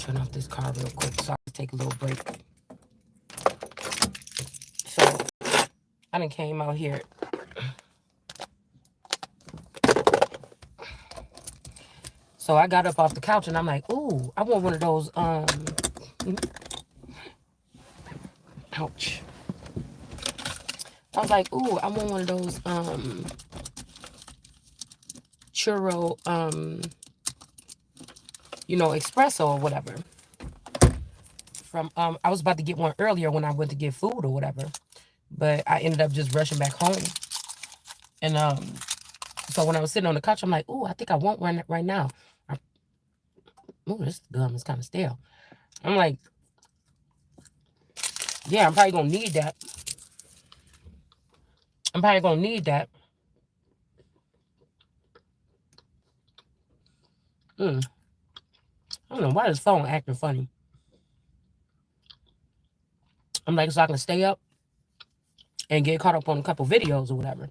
Turn off this car real quick so I can take a little break. So I done came out here. So I got up off the couch and I'm like, ooh, I want one of those, ouch. I was like, ooh, I want one of those, churro, you know, espresso or whatever. From, I was about to get one earlier when I went to get food or whatever. But I ended up just rushing back home. And, so when I was sitting on the couch, I'm like, ooh, I think I want one right now. Ooh, this gum is kind of stale. I'm like, yeah, I'm probably going to need that. I don't know why this phone acting funny. I'm like, so I can stay up and get caught up on a couple videos or whatever.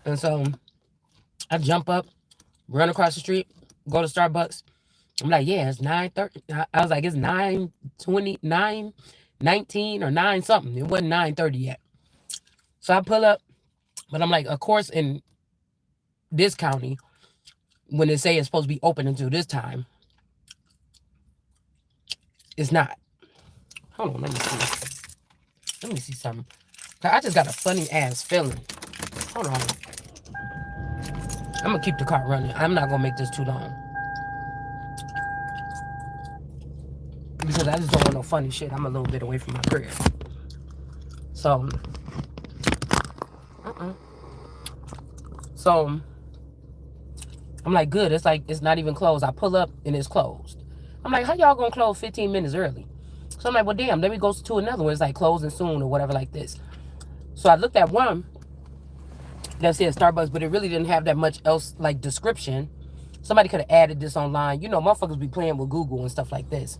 And so I jump up, run across the street, go to Starbucks. I'm like, yeah, it's 9:30. I was like, it's 9:20, 9:19 or 9 something. It wasn't 9:30 yet. So I pull up, but I'm like, of course, in this county, when they say it's supposed to be open until this time, it's not. Hold on, let me see. Let me see something. I just got a funny ass feeling. Hold on. I'm gonna keep the car running. I'm not gonna make this too long. Because I just don't want no funny shit. I'm a little bit away from my crib. So, So, I'm like, good. It's like, it's not even closed. I pull up and it's closed. I'm like, how y'all gonna close 15 minutes early? So I'm like, well, damn, let me go to another one. It's like closing soon or whatever like this. So I looked at one that said Starbucks, but it really didn't have that much else like description. Somebody could have added this online. You know, motherfuckers be playing with Google and stuff like this.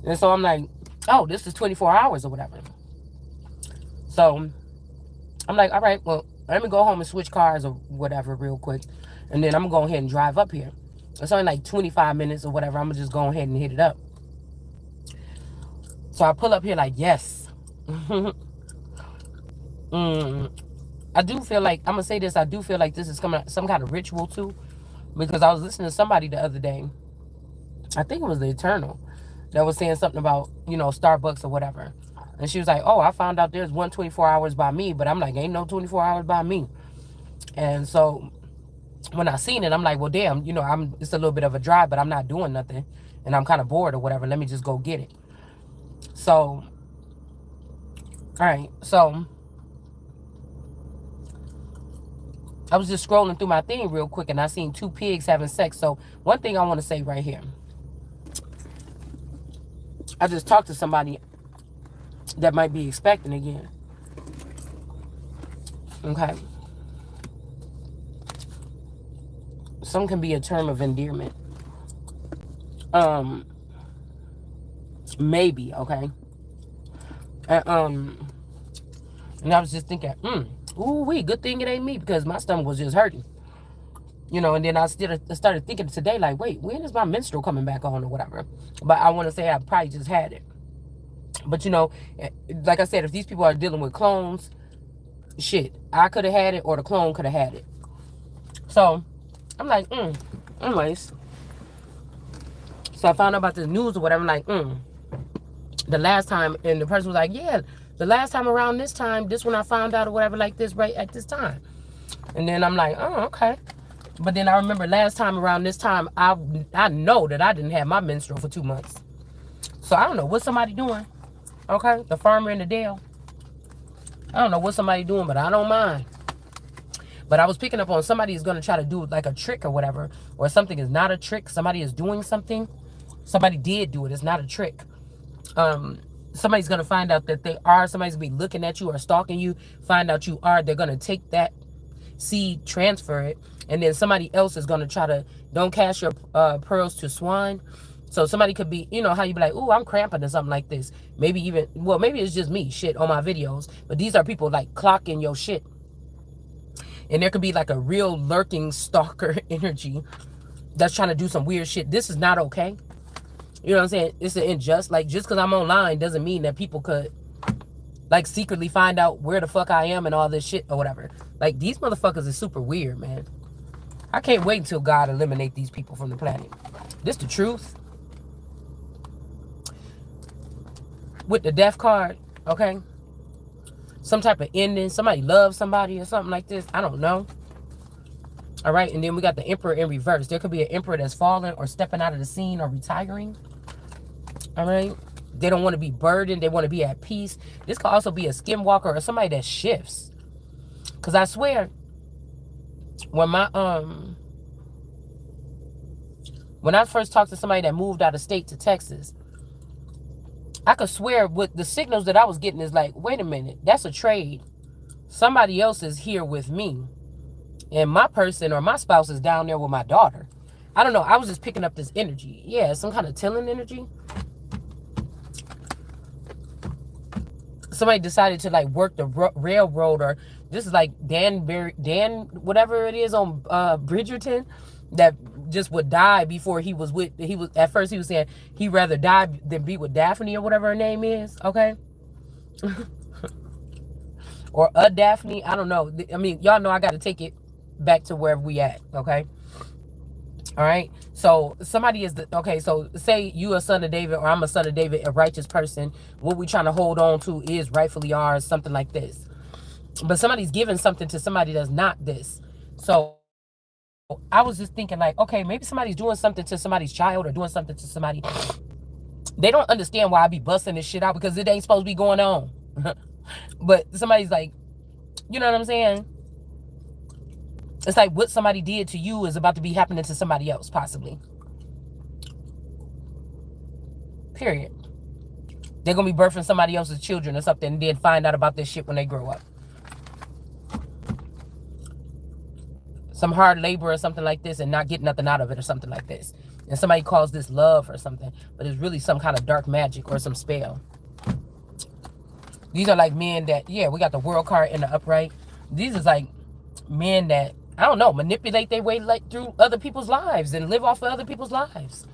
And so I'm like, oh, this is 24 hours or whatever. So I'm like, all right, well, let me go home and switch cars or whatever real quick. And then I'm going to go ahead and drive up here. It's only like 25 minutes or whatever. I'm going to just go ahead and hit it up. So I pull up here like, yes. I do feel like, I'm going to say this, I do feel like this is some kind of ritual too. Because I was listening to somebody the other day. I think it was the Eternal. That was saying something about, you know, Starbucks or whatever. And she was like, oh, I found out there's 124 hours by me. But I'm like, ain't no 24 hours by me. And so when I seen it, I'm like, well, damn, you know, it's a little bit of a drive, but I'm not doing nothing. And I'm kind of bored or whatever. Let me just go get it. So, all right. So I was just scrolling through my thing real quick and I seen 2 pigs having sex. So one thing I want to say right here. I just talked to somebody that might be expecting again. Okay. Some can be a term of endearment. Maybe, okay. And I was just thinking, ooh, good thing it ain't me because my stomach was just hurting. You know, and then I started thinking today, like, wait, when is my menstrual coming back on or whatever? But I want to say I probably just had it. But, you know, like I said, if these people are dealing with clones, shit, I could have had it or the clone could have had it. So, I'm like, anyways. So I found out about the news or whatever. I'm like, the last time, and the person was like, yeah, the last time around this time, this when I found out or whatever like this, right at this time. And then I'm like, oh, okay. But then I remember last time around this time, I know that I didn't have my menstrual for 2 months. So I don't know what somebody doing. Okay, the farmer in the Dale. I don't know what somebody doing, but I don't mind. But I was picking up on somebody is going to try to do like a trick or whatever, or something is not a trick. Somebody is doing something. Somebody did do it. It's not a trick. Somebody's going to find out that they are. Somebody's going to be looking at you or stalking you. Find out you are. They're going to take that seed, transfer it, and then somebody else is going to try to, don't cast your pearls to swine. So somebody could be, you know, how you be like, ooh, I'm cramping or something like this. Maybe even, well, maybe it's just me, shit, on my videos. But these are people like clocking your shit. And there could be like a real lurking stalker energy that's trying to do some weird shit. This is not okay. You know what I'm saying? It's an unjust. Like, just because I'm online doesn't mean that people could, like, secretly find out where the fuck I am and all this shit or whatever. Like, these motherfuckers is super weird, man. I can't wait until God eliminate these people from the planet. This the truth. With the death card, okay? Some type of ending. Somebody loves somebody or something like this. I don't know. All right, and then we got the Emperor in reverse. There could be an Emperor that's falling or stepping out of the scene or retiring. All right? They don't want to be burdened. They want to be at peace. This could also be a skinwalker or somebody that shifts. Because I swear, when I first talked to somebody that moved out of state to Texas, I could swear with the signals that I was getting is like, wait a minute, that's a trade. Somebody else is here with me. And my person or my spouse is down there with my daughter. I don't know. I was just picking up this energy. Yeah, some kind of tilling energy. Somebody decided to like work the railroad, or this is like Dan whatever it is on Bridgerton, that just would die before he was at first he was saying he'd rather die than be with Daphne or whatever her name is, okay? Or a Daphne, I don't know. I mean, y'all know I got to take it back to wherever we at, okay? All right, so somebody is okay, so say you a son of David or I'm a son of David, a righteous person. What we trying to hold on to is rightfully ours, something like this. But somebody's giving something to somebody that's not this. So I was just thinking like, okay, maybe somebody's doing something to somebody's child or doing something to somebody. They don't understand why I be busting this shit out because it ain't supposed to be going on. But somebody's like, you know what I'm saying? It's like what somebody did to you is about to be happening to somebody else, possibly. Period. They're going to be birthing somebody else's children or something and then find out about this shit when they grow up. Some hard labor or something like this and not get nothing out of it or something like this. And somebody calls this love or something, but it's really some kind of dark magic or some spell. These are like men that, yeah, we got the world card in the upright. These is like men that, I don't know, manipulate their way like through other people's lives and live off of other people's lives.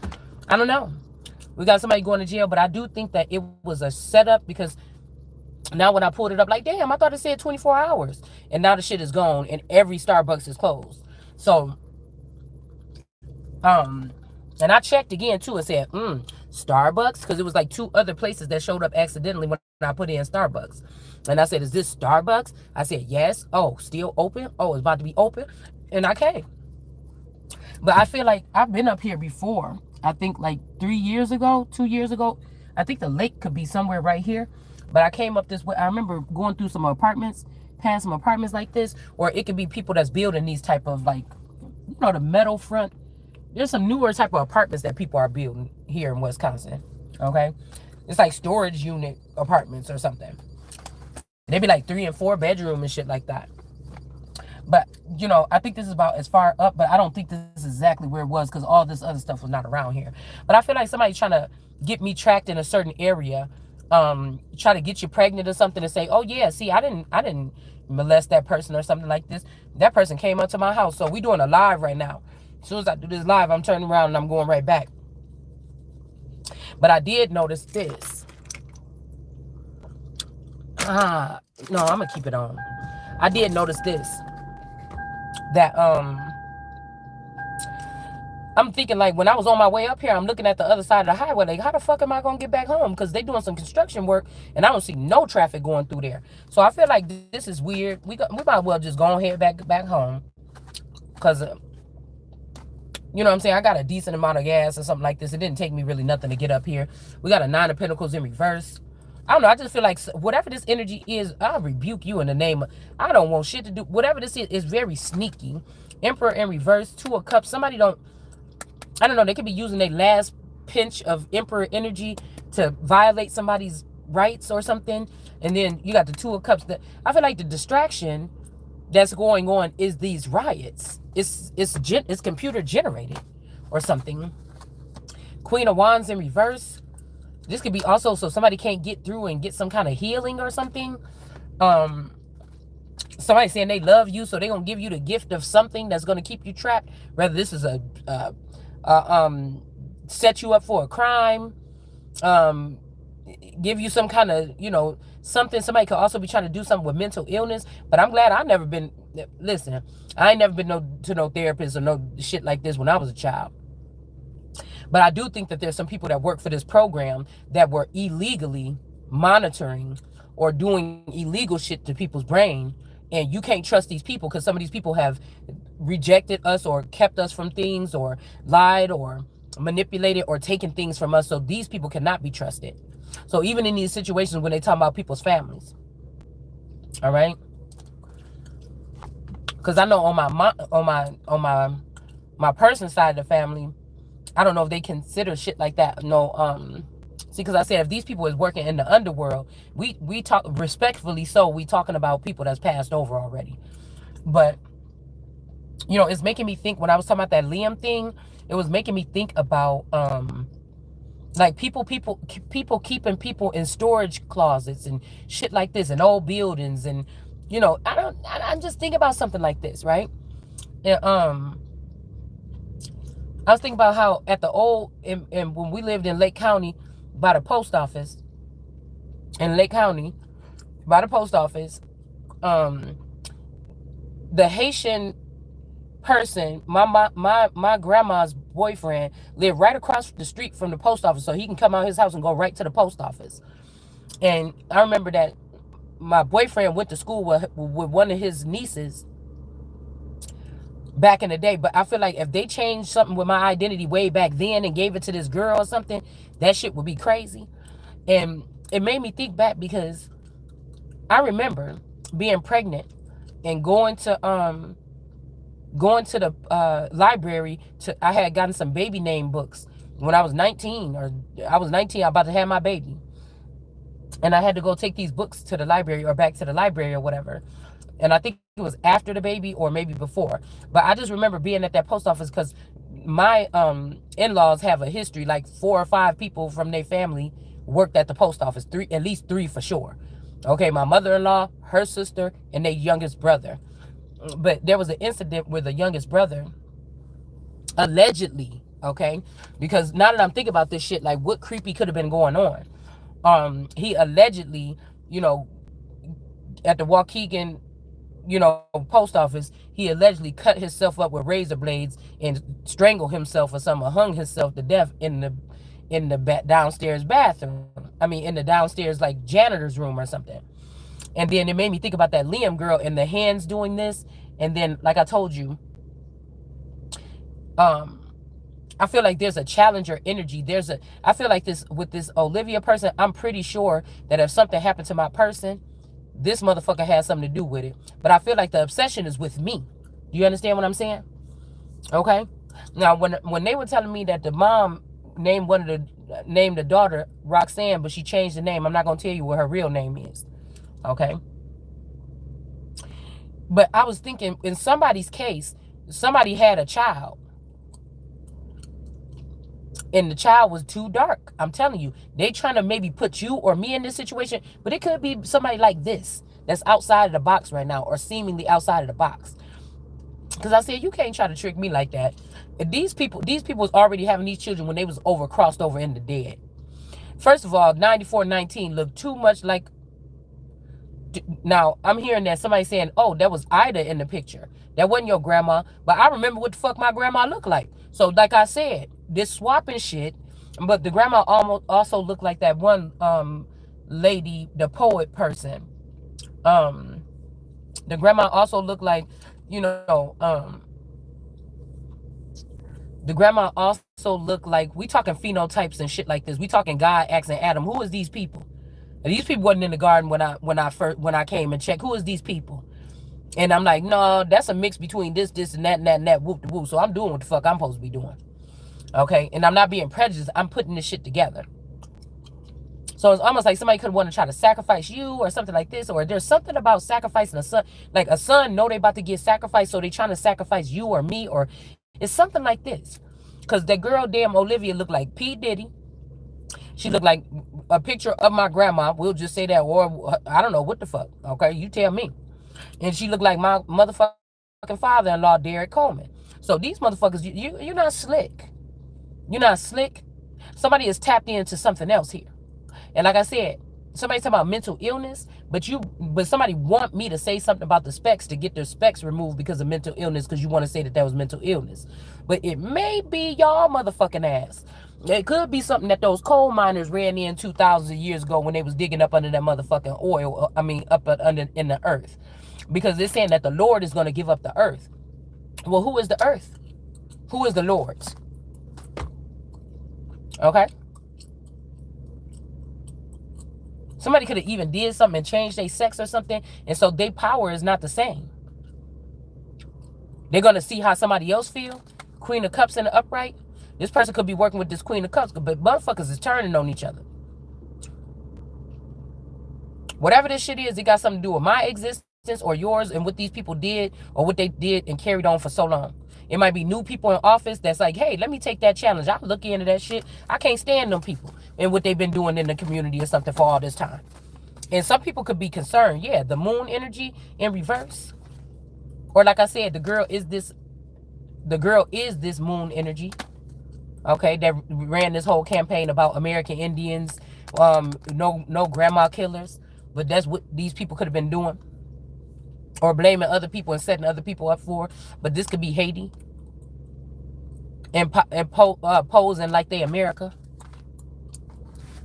I don't know. We got somebody going to jail, but I do think that it was a setup because now when I pulled it up, like, damn, I thought it said 24 hours. And now the shit is gone and every Starbucks is closed. So, and I checked again too. It said, Starbucks, because it was like 2 other places that showed up accidentally when I put in Starbucks. And I said, is this Starbucks? I said, yes. Oh, still open? Oh, it's about to be open? And I came. But I feel like I've been up here before. I think like 3 years ago, 2 years ago. I think the lake could be somewhere right here. But I came up this way. I remember going through some apartments, past some apartments like this. Or it could be people that's building these type of like, you know, the metal front. There's some newer type of apartments that people are building here in Wisconsin. Okay? It's like storage unit apartments or something. They be like 3 and 4 bedroom and shit like that. But, you know, I think this is about as far up, but I don't think this is exactly where it was because all this other stuff was not around here. But I feel like somebody's trying to get me tracked in a certain area, try to get you pregnant or something and say, oh yeah, see, I didn't molest that person or something like this. That person came up to my house. So we doing a live right now. As soon as I do this live, I'm turning around and I'm going right back. But I did notice this. No, I'm gonna keep it on. I did notice this. That I'm thinking like when I was on my way up here, I'm looking at the other side of the highway. Like, how the fuck am I gonna get back home? Because they doing some construction work and I don't see no traffic going through there. So I feel like this is weird. We might as well just go ahead back home. Because you know what I'm saying? I got a decent amount of gas or something like this. It didn't take me really nothing to get up here. We got a 9 of Pentacles in reverse. I don't know. I just feel like whatever this energy is, I'll rebuke you in the name of, I don't want shit to do. Whatever this is very sneaky. Emperor in reverse, 2 of Cups. Somebody I don't know. They could be using their last pinch of Emperor energy to violate somebody's rights or something. And then you got the 2 of Cups. I feel like the distraction that's going on is these riots. It's computer generated or something. Queen of Wands in reverse. This could be also so somebody can't get through and get some kind of healing or something. Somebody saying they love you, so they're gonna give you the gift of something that's gonna keep you trapped. Whether this is a set you up for a crime, um, give you some kind of, something. Somebody could also be trying to do something with mental illness. But I'm glad I never been. Listen, I ain't never been to no therapist or no shit like this when I was a child. But I do think that there's some people that work for this program that were illegally monitoring or doing illegal shit to people's brain. And you can't trust these people because some of these people have rejected us or kept us from things or lied or manipulated or taken things from us. So these people cannot be trusted. So even in these situations when they talk about people's families, all right? Because I know on my person's side of the family, I don't know if they consider shit like that. No, see, because I said if these people is working in the underworld, we talk respectfully. So we talking about people that's passed over already. But it's making me think when I was talking about that Liam thing. It was making me think about like people keeping people in storage closets and shit like this in old buildings, and I'm just thinking about something like this, right? And I was thinking about how at the old and when we lived in Lake County by the post office, in Lake County by the post office, the Haitian person, my grandma's boyfriend lived right across the street from the post office, so he can come out his house and go right to the post office. And I remember that my boyfriend went to school with one of his nieces back in the day. But I feel like if they changed something with my identity way back then and gave it to this girl or something, that shit would be crazy. And it made me think back because I remember being pregnant and going to the library. I had gotten some baby name books when I was 19, or I was 19, I was about to have my baby. And I had to go take these books to the library or back to the library or whatever. And I think it was after the baby or maybe before. But I just remember being at that post office because my in-laws have a history, like 4 or 5 people from their family worked at the post office, at least 3 for sure. Okay, my mother-in-law, her sister, and their youngest brother. But there was an incident where the youngest brother allegedly, okay, because now that I'm thinking about this shit, like what creepy could have been going on. He allegedly, at the Waukegan, post office, he allegedly cut himself up with razor blades and strangled himself or something, hung himself to death in the downstairs bathroom. I mean, in the downstairs like janitor's room or something. And then it made me think about that Liam girl and the hands doing this. And then, like I told you, I feel like there's a challenger energy. I feel like with this Olivia person, I'm pretty sure that if something happened to my person, this motherfucker has something to do with it. But I feel like the obsession is with me. Do you understand what I'm saying? Okay. Now, when they were telling me that the mom named the daughter Roxanne, but she changed the name, I'm not gonna tell you what her real name is. Okay. But I was thinking, in somebody's case, somebody had a child. And the child was too dark. I'm telling you. They trying to maybe put you or me in this situation. But it could be somebody like this that's outside of the box right now, or seemingly outside of the box. Because I said, you can't try to trick me like that. And these people was already having these children when they was crossed over in the dead. First of all, 9419 looked too much like... Now, I'm hearing that somebody saying, oh, that was Ida in the picture. That wasn't your grandma. But I remember what the fuck my grandma looked like. So, like I said, this swapping shit. But the grandma also looked like that one lady, the poet person. The grandma also looked like, the grandma also looked like... We talking phenotypes and shit like this. We talking God, Axe, and Adam. Who is these people? These people wasn't in the garden when I came and checked. Who is these people? And I'm like, no, that's a mix between this, and that, whoop de whoop. So I'm doing what the fuck I'm supposed to be doing. Okay? And I'm not being prejudiced. I'm putting this shit together. So it's almost like somebody could want to try to sacrifice you or something like this. Or there's something about sacrificing a son. Like a son know they about to get sacrificed, so they trying to sacrifice you or me. Or it's something like this. Because that girl, damn Olivia, looked like P. Diddy. She looked like a picture of my grandma. We'll just say that. Or I don't know what the fuck. Okay, you tell me. And she looked like my motherfucking father-in-law, Derek Coleman. So these motherfuckers, you're not slick. You're not slick. Somebody is tapped into something else here. And like I said, somebody talking about mental illness, but somebody want me to say something about the specs to get their specs removed because of mental illness, because you want to say that was mental illness. But it may be y'all motherfucking ass. It could be something that those coal miners ran in 2,000 years ago when they was digging up under that motherfucking oil. Up under in the earth, because they're saying that the Lord is going to give up the earth. Well, who is the earth? Who is the Lord's? Okay. Somebody could have even did something and changed their sex or something, and so their power is not the same. They're going to see how somebody else feel. Queen of Cups in the upright. This person could be working with this Queen of Cups, but motherfuckers is turning on each other. Whatever this shit is, it got something to do with my existence or yours and what these people did or what they did and carried on for so long. It might be new people in office that's like, hey, let me take that challenge. I'll look into that shit. I can't stand them people and what they've been doing in the community or something for all this time. And some people could be concerned. Yeah, the moon energy in reverse. Or like I said, the girl is this moon energy. Okay, that ran this whole campaign about American Indians, no grandma killers. But that's what these people could have been doing. Or blaming other people and setting other people up for. But this could be Haiti. And posing like they America.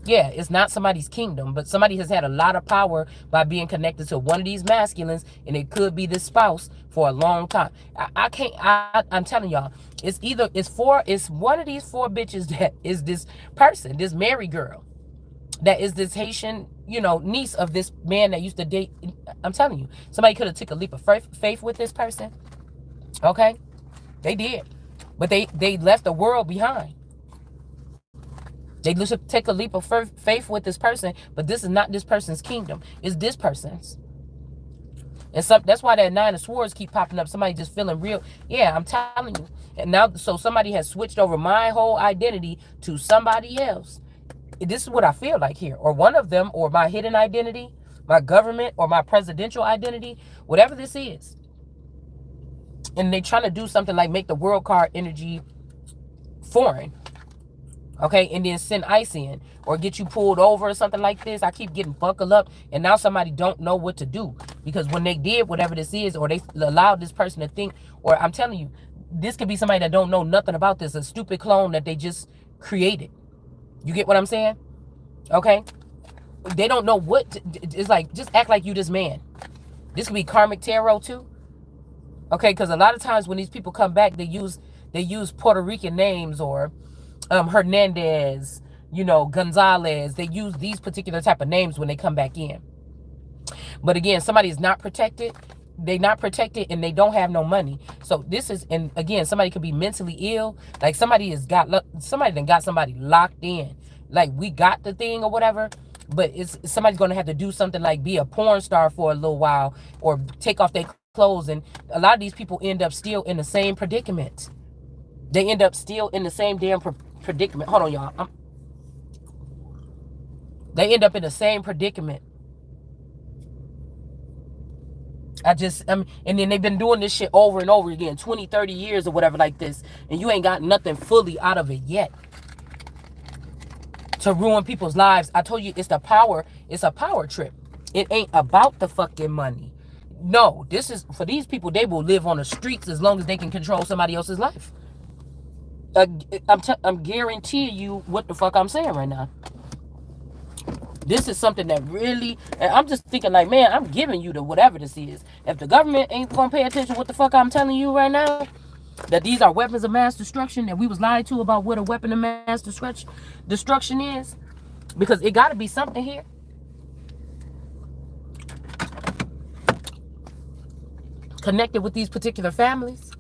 Yeah, it's not somebody's kingdom. But somebody has had a lot of power by being connected to one of these masculines. And it could be this spouse for a long time. I'm telling y'all. It's one of these four bitches that is this person. This married girl. That is this Haitian, niece of this man that used to date. I'm telling you, somebody could have took a leap of faith with this person. Okay? They did. But they left the world behind. They just take a leap of faith with this person, but this is not this person's kingdom. It's this person's. And that's why that Nine of Swords keep popping up. Somebody just feeling real. Yeah, I'm telling you. And now, so somebody has switched over my whole identity to somebody else. This is what I feel like here. Or one of them, or my hidden identity, my government, or my presidential identity, whatever this is. And they trying to do something like make the world card energy foreign. Okay, and then send ICE in. Or get you pulled over or something like this. I keep getting buckled up. And now somebody don't know what to do. Because when they did whatever this is, or they allowed this person to think, or I'm telling you, this could be somebody that don't know nothing about this. A stupid clone that they just created. You get what I'm saying? Okay? They don't know it's like, just act like you this man. This could be karmic tarot too. Okay, because a lot of times when these people come back, they use Puerto Rican names, or Hernandez, Gonzalez. They use these particular type of names when they come back in. But again, somebody is not protected. They not protected and they don't have no money. So this is, and again, somebody could be mentally ill. Like somebody done got somebody locked in. Like we got the thing or whatever, but somebody's going to have to do something like be a porn star for a little while or take off their clothes. And a lot of these people end up still in the same predicament. They end up still in the same damn predicament. Hold on, y'all. They end up in the same predicament. And then they've been doing this shit over and over again, 20, 30 years or whatever like this. And you ain't got nothing fully out of it yet. To ruin people's lives. I told you it's a power trip. It ain't about the fucking money. No, this is, for these people, they will live on the streets as long as they can control somebody else's life. I'm guaranteeing you what the fuck I'm saying right now. This is something that really, and I'm just thinking like, man, I'm giving you the whatever this is. If the government ain't gonna pay attention to what the fuck I'm telling you right now, that these are weapons of mass destruction, that we was lied to about what a weapon of mass destruction is, because it gotta be something here. Connected with these particular families,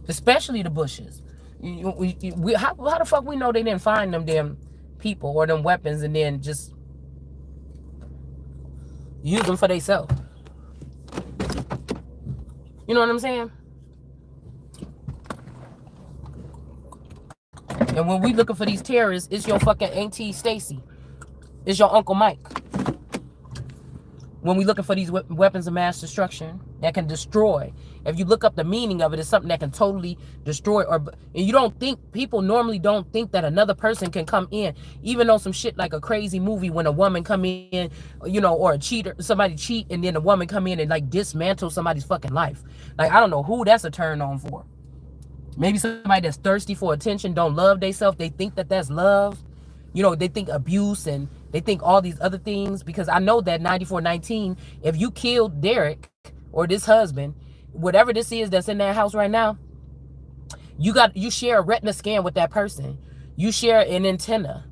especially the Bushes. How the fuck we know they didn't find them damn people or them weapons and then just use them for themselves? You know what I'm saying? And when we looking for these terrorists, it's your fucking Auntie Stacy. It's your Uncle Mike. when we're looking for these weapons of mass destruction that can destroy. If you look up the meaning of it, it's something that can totally destroy. And you don't think, people normally don't think that another person can come in, even though some shit like a crazy movie when a woman come in, or a cheater, somebody cheat, and then a woman come in and like dismantle somebody's fucking life. Like, I don't know who that's a turn on for. Maybe somebody that's thirsty for attention, don't love themselves. They think that that's love. They think abuse and they think all these other things. Because I know that 9419, if you killed Derek or this husband, whatever this is that's in that house right now, you share a retina scan with that person. You share an antenna.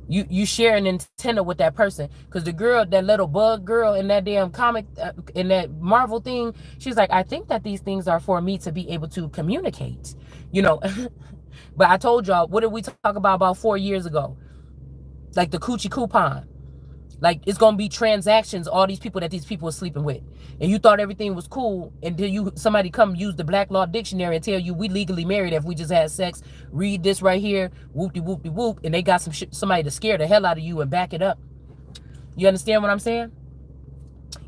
You share an antenna with that person. Because the girl, that little bug girl in that damn comic, in that Marvel thing, she's like, I think that these things are for me to be able to communicate. But I told y'all, what did we talk about 4 years ago? Like the coochie coupon. Like, it's going to be transactions, all these people that these people are sleeping with. And you thought everything was cool until somebody come use the Black Law Dictionary and tell you we legally married if we just had sex. Read this right here, whoop-de-whoop-de-whoop, and they got somebody to scare the hell out of you and back it up. You understand what I'm saying?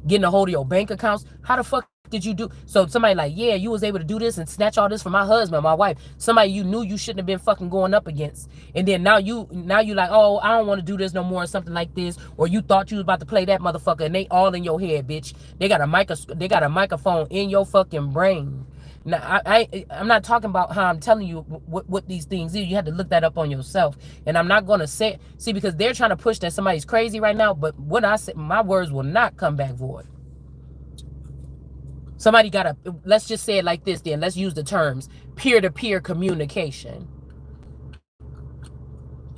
Getting a hold of your bank accounts. How the fuck did you do? So somebody like, yeah, you was able to do this and snatch all this from my husband, my wife, somebody you knew you shouldn't have been fucking going up against. And then now you like, oh, I don't want to do this no more, or something like this. Or you thought you was about to play that motherfucker and they all in your head, bitch. They got a microphone in your fucking brain. Now, I'm not talking about how I'm telling you what these things is. You have to look that up on yourself. And I'm not going to say, because they're trying to push that somebody's crazy right now. But what I say, my words will not come back void. Somebody let's just say it like this then. Let's use the terms peer-to-peer communication.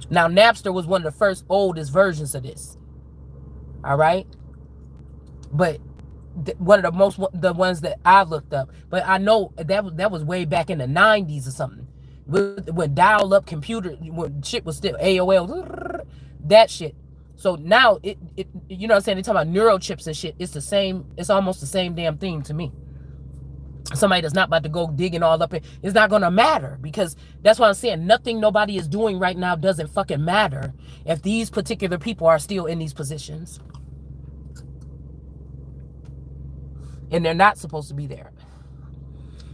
Now, Napster was one of the first oldest versions of this. All right? But one of the ones that I looked up. But I know that was way back in the 90s or something. When dial-up computer, when shit was still AOL, that shit. So now, you know what I'm saying? They talk about neurochips and shit. It's the same. It's almost the same damn thing to me. Somebody that's not about to go digging all up. It's not going to matter, because that's what I'm saying. Nothing nobody is doing right now doesn't fucking matter if these particular people are still in these positions. And they're not supposed to be there.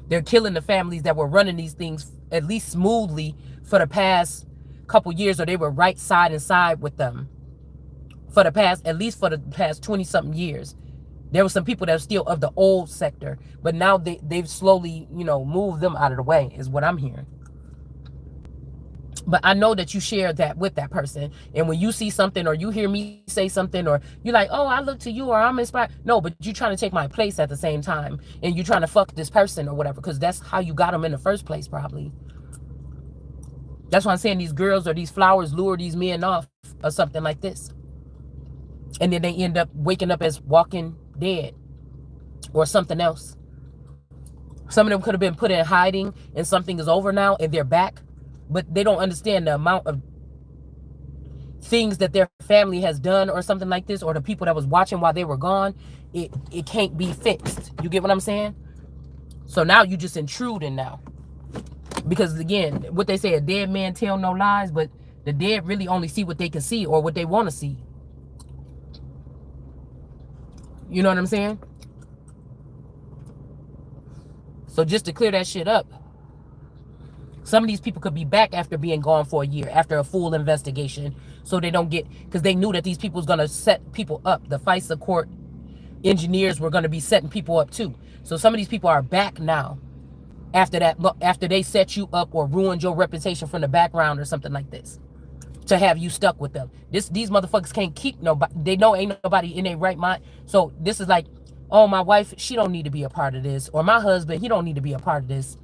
They're killing the families that were running these things at least smoothly for the past couple years, or they were right side and side with them. For the past 20-something years. There were some people that are still of the old sector, but now they've slowly, moved them out of the way, is what I'm hearing. But I know that you share that with that person. And when you see something, or you hear me say something, or you're like, oh, I look to you, or I'm inspired. No, but you're trying to take my place at the same time. And you're trying to fuck this person or whatever, because that's how you got them in the first place, probably. That's why I'm saying these girls or these flowers lure these men off or something like this. And then they end up waking up as walking dead or something else. Some of them could have been put in hiding and something is over now and they're back. But they don't understand the amount of things that their family has done or something like this, or the people that was watching while they were gone. It can't be fixed. You get what I'm saying? So now you just intruding now. Because again, what they say, a dead man tell no lies, but the dead really only see what they can see or what they want to see. You know what I'm saying? So just to clear that shit up, some of these people could be back after being gone for a year, after a full investigation, so they don't get, because they knew that these people was going to set people up. The FISA court engineers were going to be setting people up too. So some of these people are back now after that, after they set you up or ruined your reputation from the background or something like this, to have you stuck with them. These motherfuckers can't keep nobody. They know ain't nobody in their right mind. So this is like, oh, my wife, she don't need to be a part of this. Or my husband, he don't need to be a part of this.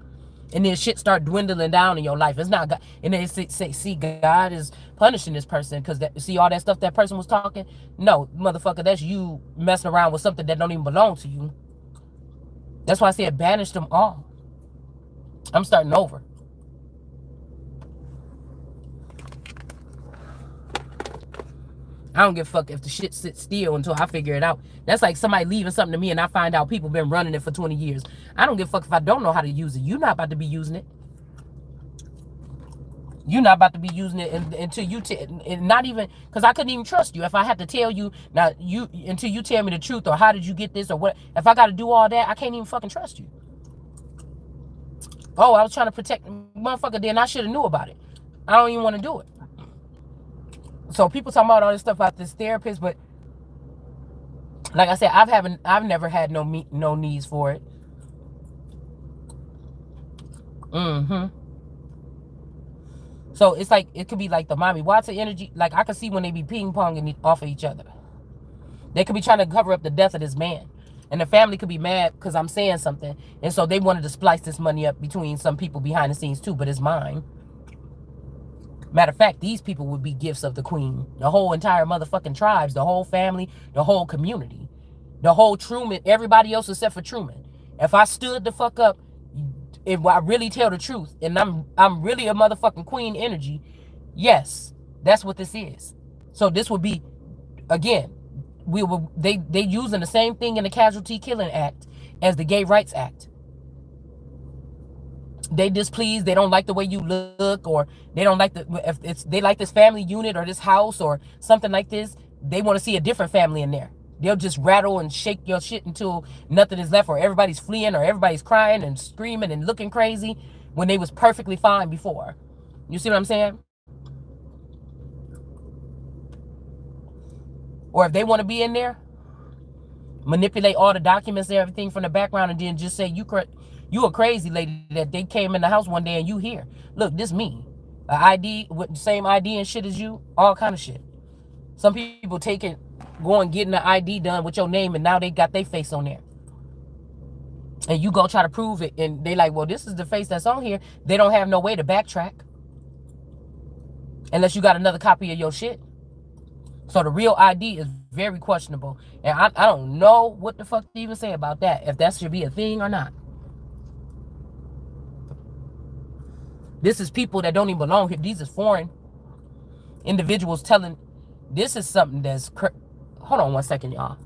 And then shit start dwindling down in your life. It's not God. And then say, see, God is punishing this person because see all that stuff that person was talking? No, motherfucker, that's you messing around with something that don't even belong to you. That's why I said banish them all. I'm starting over. I don't give a fuck if the shit sits still until I figure it out. That's like somebody leaving something to me and I find out people been running it for 20 years. I don't give a fuck if I don't know how to use it. You're not about to be using it. You're not about to be using it until you not even, because I couldn't even trust you if I had to tell you now you until you tell me the truth, or how did you get this, or what. If I got to do all that, I can't even fucking trust you. Oh, I was trying to protect motherfucker, then I should have knew about it. I don't even want to do it. So people talking about all this stuff about this therapist, but like I said, I've never had no needs for it. Mm-hmm. So it's like, it could be like the mommy Watson energy. Like, I could see when they be ping ponging off of each other. They could be trying to cover up the death of this man. And the family could be mad because I'm saying something. And so they wanted to splice this money up between some people behind the scenes too, but it's mine. Matter of fact, these people would be gifts of the queen. The whole entire motherfucking tribes, the whole family, the whole community. The whole Truman, everybody else except for Truman. If I stood the fuck up, if I really tell the truth, and I'm really a motherfucking queen energy, yes, that's what this is. So this would be, again, they using the same thing in the Casualty Killing Act as the Gay Rights Act. They displeased, they don't like the way you look, or they don't like if they like this family unit or this house or something like this, they want to see a different family in there. They'll just rattle and shake your shit until nothing is left, or everybody's fleeing, or everybody's crying and screaming and looking crazy when they was perfectly fine before. You see what I'm saying? Or if they want to be in there, manipulate all the documents and everything from the background, and then just say you a crazy lady that they came in the house one day and you here. Look, this me. A ID with the same ID and shit as you, all kind of shit. Some people going getting the ID done with your name, and now they got their face on there. And you go try to prove it, and they like, well, this is the face that's on here. They don't have no way to backtrack unless you got another copy of your shit. So the real ID is very questionable. And I don't know what the fuck to even say about that, if that should be a thing or not. This is people that don't even belong here. These is foreign individuals telling, this is something that's, hold on one second, y'all.